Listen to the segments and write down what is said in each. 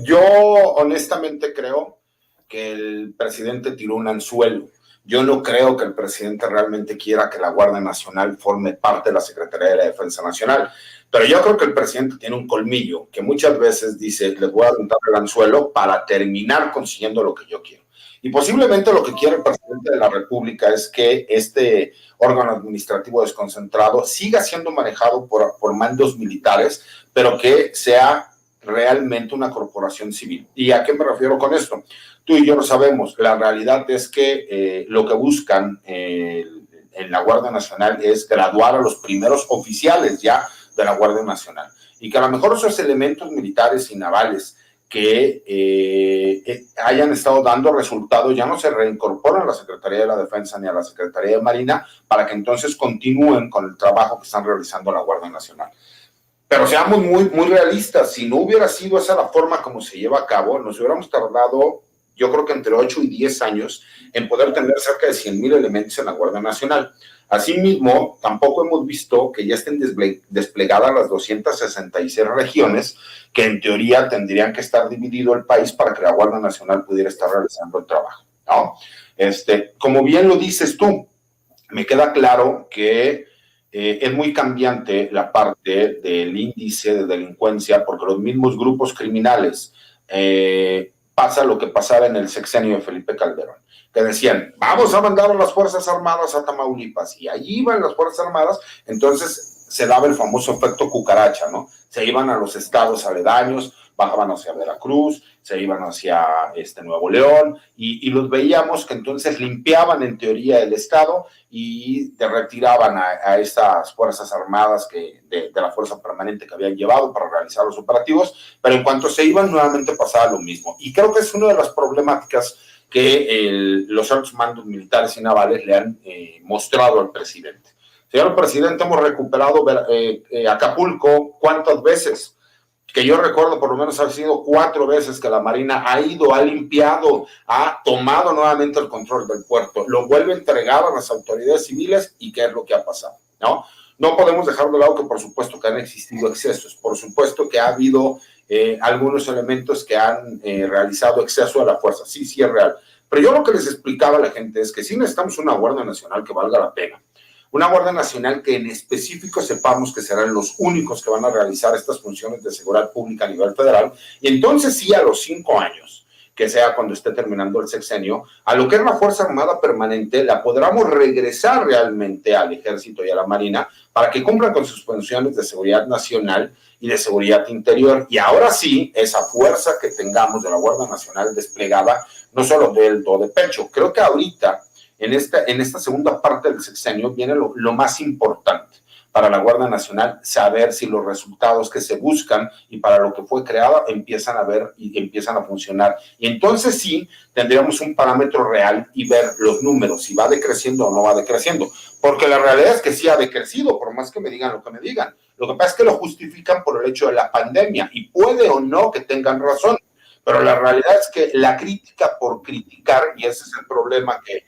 Yo honestamente creo que el presidente tiró un anzuelo. Yo no creo que el presidente realmente quiera que la Guardia Nacional forme parte de la Secretaría de la Defensa Nacional, pero yo creo que el presidente tiene un colmillo que muchas veces dice, les voy a aventar el anzuelo para terminar consiguiendo lo que yo quiero. Y posiblemente lo que quiere el presidente de la República es que este órgano administrativo desconcentrado siga siendo manejado por mandos militares, pero que sea realmente una corporación civil. ¿Y a qué me refiero con esto? Tú y yo lo sabemos, la realidad es que lo que buscan en la Guardia Nacional es graduar a los primeros oficiales ya de la Guardia Nacional. Y que a lo mejor esos elementos militares y navales que hayan estado dando resultados ya no se reincorporan a la Secretaría de la Defensa ni a la Secretaría de Marina para que entonces continúen con el trabajo que están realizando la Guardia Nacional. Pero seamos muy realistas, si no hubiera sido esa la forma como se lleva a cabo, nos hubiéramos tardado, yo creo que entre 8 y 10 años en poder tener cerca de 100,000 elementos en la Guardia Nacional. Asimismo, tampoco hemos visto que ya estén desplegadas las 266 regiones que en teoría tendrían que estar dividido el país para que la Guardia Nacional pudiera estar realizando el trabajo, ¿no? Como bien lo dices tú, me queda claro que es muy cambiante la parte del índice de delincuencia porque los mismos grupos criminales pasa lo que pasaba en el sexenio de Felipe Calderón, que decían, vamos a mandar a las Fuerzas Armadas a Tamaulipas, y allí iban las Fuerzas Armadas, entonces se daba el famoso efecto cucaracha, ¿no? Se iban a los estados aledaños, bajaban hacia Veracruz, se iban hacia Nuevo León, y los veíamos que entonces limpiaban en teoría el estado y retiraban a estas Fuerzas Armadas de la Fuerza Permanente que habían llevado para realizar los operativos, pero en cuanto se iban nuevamente pasaba lo mismo. Y creo que es una de las problemáticas que los altos mandos militares y navales le han mostrado al presidente. Señor presidente, hemos recuperado Acapulco, ¿cuántas veces? Que yo recuerdo por lo menos ha sido 4 veces que la Marina ha ido, ha limpiado, ha tomado nuevamente el control del puerto, lo vuelve a entregar a las autoridades civiles y qué es lo que ha pasado, ¿no? No podemos dejar de lado que por supuesto que han existido excesos, por supuesto que ha habido algunos elementos que han realizado exceso a la fuerza, sí es real, pero yo lo que les explicaba a la gente es que sí necesitamos una Guardia Nacional que valga la pena, una Guardia Nacional que en específico sepamos que serán los únicos que van a realizar estas funciones de seguridad pública a nivel federal, y entonces sí a los 5 años, que sea cuando esté terminando el sexenio, a lo que es la Fuerza Armada Permanente, la podamos regresar realmente al Ejército y a la Marina para que cumplan con sus funciones de seguridad nacional y de seguridad interior, y ahora sí, esa fuerza que tengamos de la Guardia Nacional desplegada, no solo del do de pecho, creo que ahorita en esta segunda parte del sexenio viene lo más importante para la Guardia Nacional, saber si los resultados que se buscan y para lo que fue creada empiezan a ver y empiezan a funcionar. Y entonces sí tendríamos un parámetro real y ver los números, si va decreciendo o no va decreciendo. Porque la realidad es que sí ha decrecido, por más que me digan lo que me digan. Lo que pasa es que lo justifican por el hecho de la pandemia y puede o no que tengan razón. Pero la realidad es que la crítica por criticar, y ese es el problema que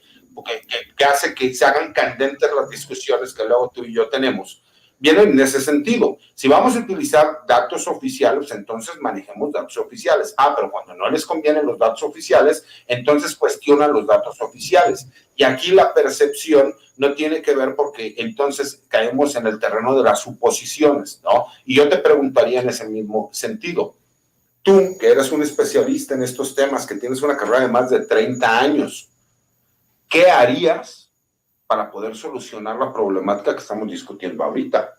hace que se hagan candentes las discusiones que luego tú y yo tenemos, vienen en ese sentido. Si vamos a utilizar datos oficiales, entonces manejemos datos oficiales. Pero cuando no les convienen los datos oficiales, entonces cuestionan los datos oficiales. Y aquí la percepción no tiene que ver porque entonces caemos en el terreno de las suposiciones, ¿no? Y yo te preguntaría en ese mismo sentido, tú, que eres un especialista en estos temas, que tienes una carrera de más de 30 años, ¿qué harías para poder solucionar la problemática que estamos discutiendo ahorita?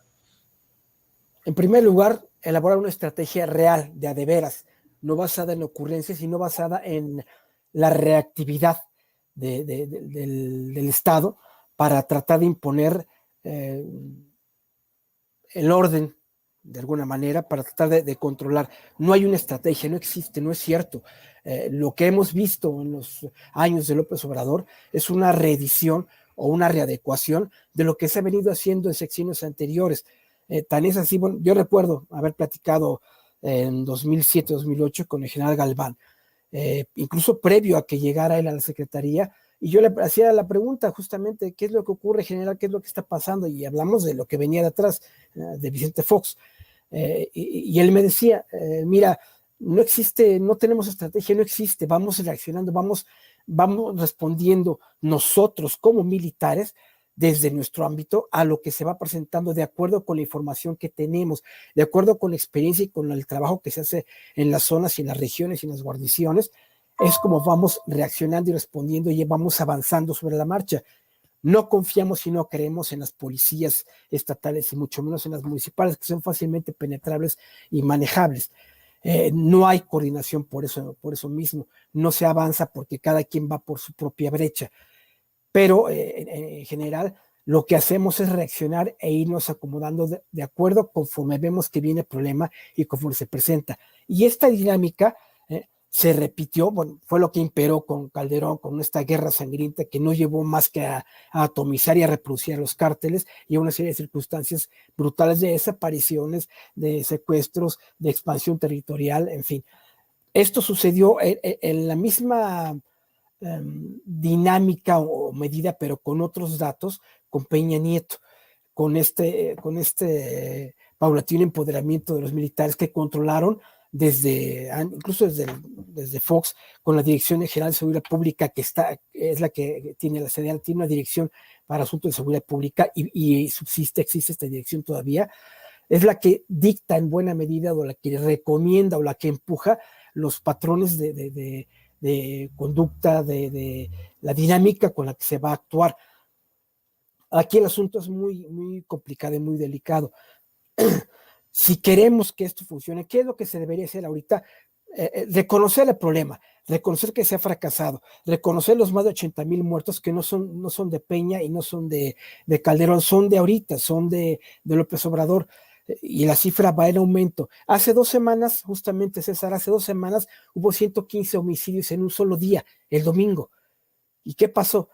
En primer lugar, elaborar una estrategia real, de a de veras, no basada en ocurrencias, sino basada en la reactividad del Estado para tratar de imponer el orden de alguna manera, para tratar de controlar. No hay una estrategia, no existe, no es cierto. Lo que hemos visto en los años de López Obrador es una reedición o una readecuación de lo que se ha venido haciendo en sexenios anteriores. Tan es así, bueno, yo recuerdo haber platicado en 2007-2008 con el general Galván, incluso previo a que llegara él a la secretaría, y yo le hacía la pregunta justamente, ¿qué es lo que ocurre, general? ¿Qué es lo que está pasando? Y hablamos de lo que venía de atrás, de Vicente Fox. Y él me decía, mira, no existe, no tenemos estrategia, no existe, vamos reaccionando, vamos respondiendo nosotros como militares desde nuestro ámbito a lo que se va presentando de acuerdo con la información que tenemos, de acuerdo con la experiencia y con el trabajo que se hace en las zonas y en las regiones y en las guarniciones, es como vamos reaccionando y respondiendo y vamos avanzando sobre la marcha. No confiamos y no creemos en las policías estatales y mucho menos en las municipales, que son fácilmente penetrables y manejables. No hay coordinación por eso mismo, no se avanza porque cada quien va por su propia brecha, pero en general lo que hacemos es reaccionar e irnos acomodando de acuerdo conforme vemos que viene el problema y conforme se presenta. Y esta dinámica se repitió, bueno, fue lo que imperó con Calderón, con esta guerra sangrienta que no llevó más que a atomizar y a reproducir a los cárteles y a una serie de circunstancias brutales de desapariciones, de secuestros, de expansión territorial, en fin. Esto sucedió en la misma dinámica o medida, pero con otros datos, con Peña Nieto, con este paulatino empoderamiento de los militares que controlaron incluso desde Fox, con la Dirección General de Seguridad Pública, es la que tiene la sede, tiene una dirección para asuntos de seguridad pública y existe esta dirección todavía, es la que dicta en buena medida o la que recomienda o la que empuja los patrones de conducta, de la dinámica con la que se va a actuar. Aquí el asunto es muy, muy complicado y muy delicado. Si queremos que esto funcione, ¿qué es lo que se debería hacer ahorita? Reconocer el problema, reconocer que se ha fracasado, reconocer los más de 80,000 muertos que no son de Peña y no son de Calderón, son de ahorita, son de López Obrador, y la cifra va en aumento. Hace 2 semanas, justamente César, hace 2 semanas hubo 115 homicidios en un solo día, el domingo. ¿Y qué pasó?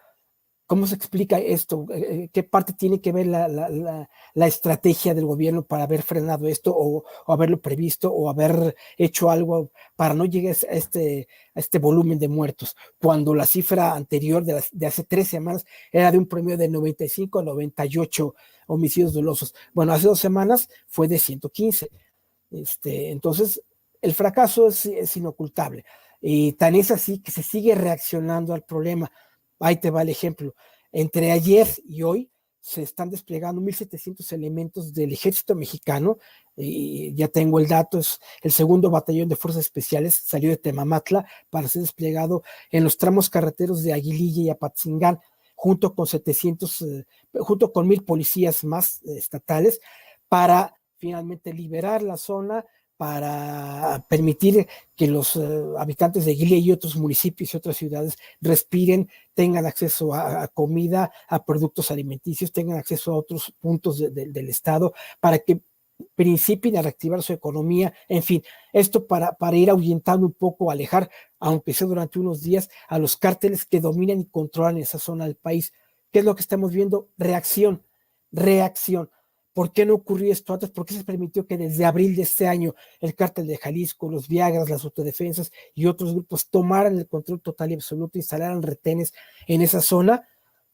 ¿Cómo se explica esto? ¿Qué parte tiene que ver la estrategia del gobierno para haber frenado esto o haberlo previsto o haber hecho algo para no llegar a este volumen de muertos? Cuando la cifra anterior de hace 3 semanas era de un promedio de 95 a 98 homicidios dolosos. Bueno, hace 2 semanas fue de 115. Entonces, el fracaso es inocultable. Y tan es así que se sigue reaccionando al problema. Ahí te va el ejemplo. Entre ayer y hoy se están desplegando 1,700 elementos del ejército mexicano, y ya tengo el dato, es el 2º Batallón de Fuerzas Especiales, salió de Temamatla para ser desplegado en los tramos carreteros de Aguililla y Apatzingán, junto con 1,000 policías más estatales, para finalmente liberar la zona, para permitir que los habitantes de Aguililla y otros municipios y otras ciudades respiren, tengan acceso a comida, a productos alimenticios, tengan acceso a otros puntos del Estado, para que principien a reactivar su economía, en fin, esto para ir ahuyentando un poco, alejar, aunque sea durante unos días, a los cárteles que dominan y controlan esa zona del país. ¿Qué es lo que estamos viendo? Reacción. ¿Por qué no ocurrió esto antes? ¿Por qué se permitió que desde abril de este año el cártel de Jalisco, los Viagras, las autodefensas y otros grupos tomaran el control total y absoluto, instalaran retenes en esa zona?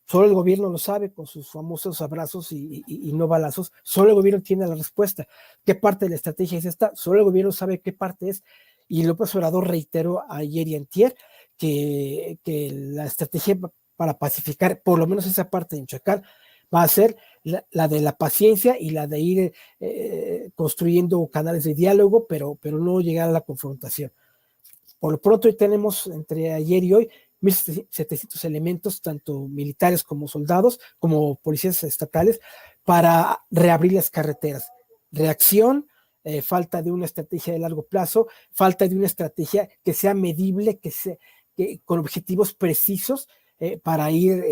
Solo el gobierno lo sabe, con sus famosos abrazos y no balazos. Solo el gobierno tiene la respuesta. ¿Qué parte de la estrategia es esta? Solo el gobierno sabe qué parte es. Y López Obrador reiteró ayer y antier que la estrategia para pacificar por lo menos esa parte de Michoacán va a ser la de la paciencia y la de ir construyendo canales de diálogo, pero no llegar a la confrontación. Por lo pronto hoy tenemos entre ayer y hoy 1,700 elementos, tanto militares como soldados, como policías estatales, para reabrir las carreteras. Reacción, falta de una estrategia de largo plazo, falta de una estrategia que sea medible, con objetivos precisos, para ir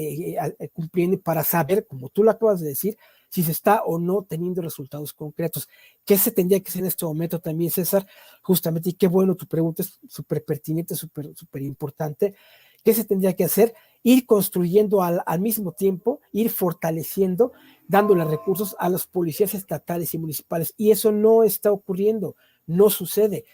cumpliendo y para saber, como tú lo acabas de decir, si se está o no teniendo resultados concretos. ¿Qué se tendría que hacer en este momento también, César? Justamente, y qué bueno, tu pregunta es súper pertinente, súper importante. ¿Qué se tendría que hacer? Ir construyendo al mismo tiempo, ir fortaleciendo, dándole recursos a los policías estatales y municipales. Y eso no está ocurriendo, no sucede.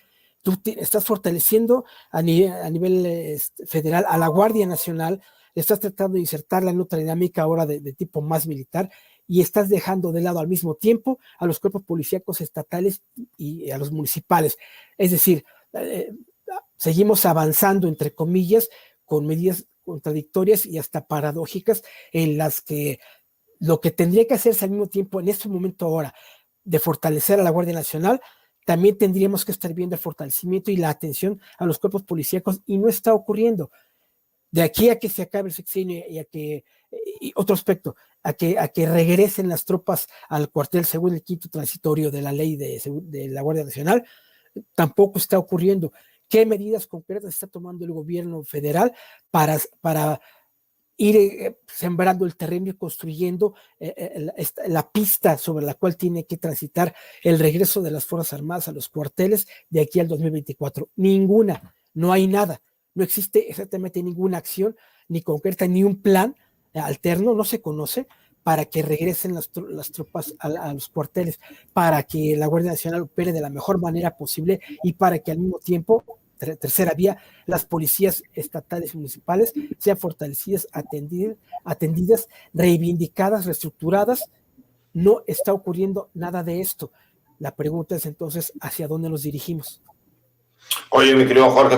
Tú estás fortaleciendo a nivel federal a la Guardia Nacional, estás tratando de insertarla en otra dinámica ahora de tipo más militar, y estás dejando de lado al mismo tiempo a los cuerpos policíacos estatales y a los municipales. Es decir, seguimos avanzando, entre comillas, con medidas contradictorias y hasta paradójicas, en las que lo que tendría que hacerse al mismo tiempo en este momento ahora de fortalecer a la Guardia Nacional, también tendríamos que estar viendo el fortalecimiento y la atención a los cuerpos policíacos, y no está ocurriendo. De aquí a que se acabe el sexenio y otro aspecto, a que regresen las tropas al cuartel según el quinto transitorio de la ley de la Guardia Nacional, tampoco está ocurriendo. ¿Qué medidas concretas está tomando el gobierno federal para ir sembrando el terreno y construyendo la pista sobre la cual tiene que transitar el regreso de las Fuerzas Armadas a los cuarteles de aquí al 2024? Ninguna, no hay nada, no existe exactamente ninguna acción ni concreta, ni un plan alterno, no se conoce, para que regresen las tropas a los cuarteles, para que la Guardia Nacional opere de la mejor manera posible y para que al mismo tiempo, tercera vía, las policías estatales y municipales sean fortalecidas, atendidas, reivindicadas, reestructuradas. No está ocurriendo nada de esto. La pregunta es entonces, ¿hacia dónde nos dirigimos? Oye, mi querido Jorge,